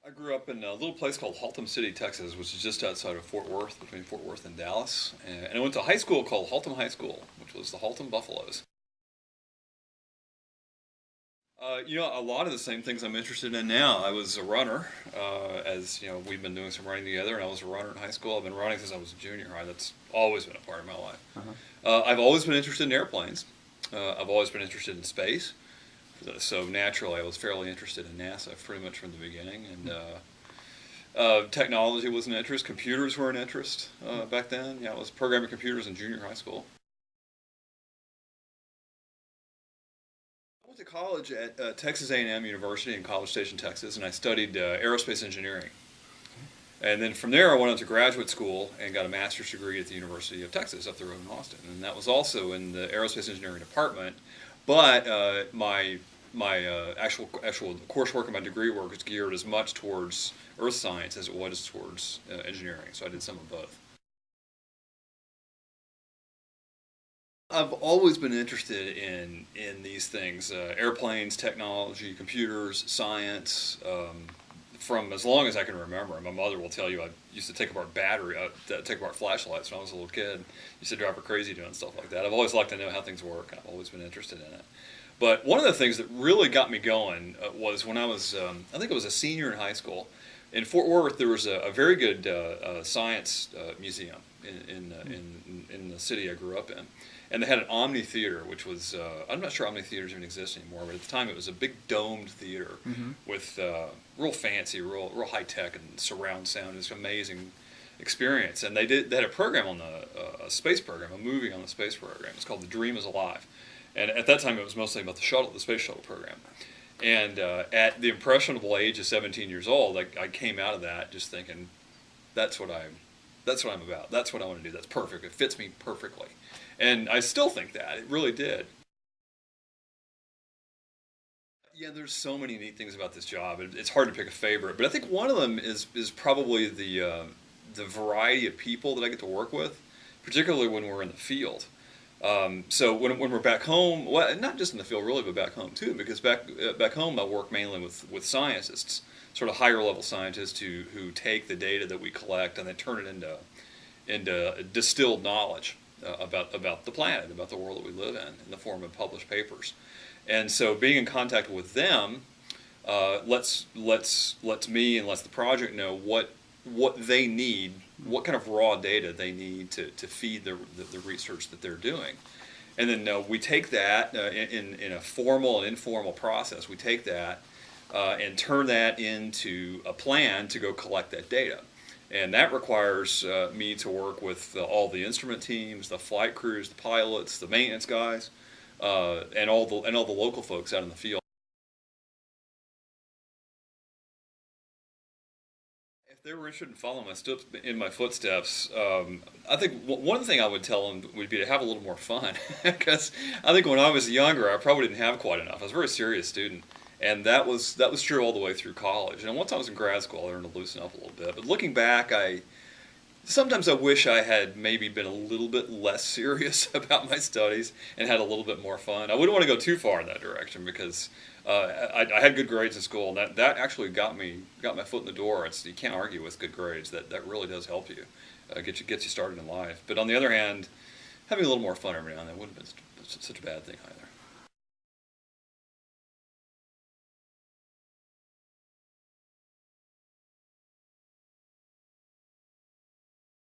I grew up in a little place called Haltom City, Texas, which is just outside of Fort Worth, between Fort Worth and Dallas. And I went to a high school called Haltom High School, which was the Haltom Buffaloes. A lot of the same things I'm interested in now. I was a runner, as you know, we've been doing some running together, and I was a runner in high school. I've been running since I was a junior high. That's always been a part of my life. I've always been interested in airplanes. I've always been interested in space. So naturally, I was fairly interested in NASA pretty much from the beginning. And technology was an interest. Computers were an interest back then. Yeah, I was programming computers in junior high school. I went to college at Texas A&M University in College Station, Texas, and I studied aerospace engineering. And then from there, I went on to graduate school and got a master's degree at the University of Texas up the road in Austin. And that was also in the aerospace engineering department. But my actual coursework and my degree work is geared as much towards earth science as it was towards engineering. So I did some of both. I've always been interested in these things: airplanes, technology, computers, science. From as long as I can remember. My mother will tell you I used to take apart take apart flashlights when I was a little kid. Used to drive her crazy doing stuff like that. I've always liked to know how things work. I've always been interested in it. But one of the things that really got me going was when I was, I think I was a senior in high school. In Fort Worth, there was a very good science museum in the city I grew up in. And they had an Omni Theater, which was, I'm not sure Omni Theaters even exist anymore, but at the time it was a big domed theater with real fancy, real high tech and surround sound. It was an amazing experience. And they had a program on a space program, a movie on the space program. It's called The Dream is Alive. And at that time it was mostly about the space shuttle program. And at the impressionable age of 17 years old, I came out of that just thinking, that's what I'm about. That's what I want to do. That's perfect. It fits me perfectly. And I still think that. It really did. Yeah, there's so many neat things about this job. It's hard to pick a favorite, but I think one of them is probably the variety of people that I get to work with, particularly when we're in the field. So when we're back home, well, not just in the field really, but back home too, because back home I work mainly with scientists, sort of higher level scientists who take the data that we collect and then turn it into distilled knowledge about the planet, about the world that we live in the form of published papers. And so being in contact with them lets me and lets the project know what they need, what kind of raw data they need to feed the research that they're doing. And then we take that in a formal and informal process. We take that and turn that into a plan to go collect that data. And that requires me to work with all the instrument teams, the flight crews, the pilots, the maintenance guys, and all the local folks out in the field. If they were interested in following my footsteps, I think one thing I would tell them would be to have a little more fun, because I think when I was younger, I probably didn't have quite enough. I was a very serious student, and that was true all the way through college. And once I was in grad school, I learned to loosen up a little bit. But looking back, sometimes I wish I had maybe been a little bit less serious about my studies and had a little bit more fun. I wouldn't want to go too far in that direction because I had good grades in school, and that actually got my foot in the door. You can't argue with good grades. That really does help you, gets you started in life. But on the other hand, having a little more fun every now and then wouldn't have been such a bad thing either.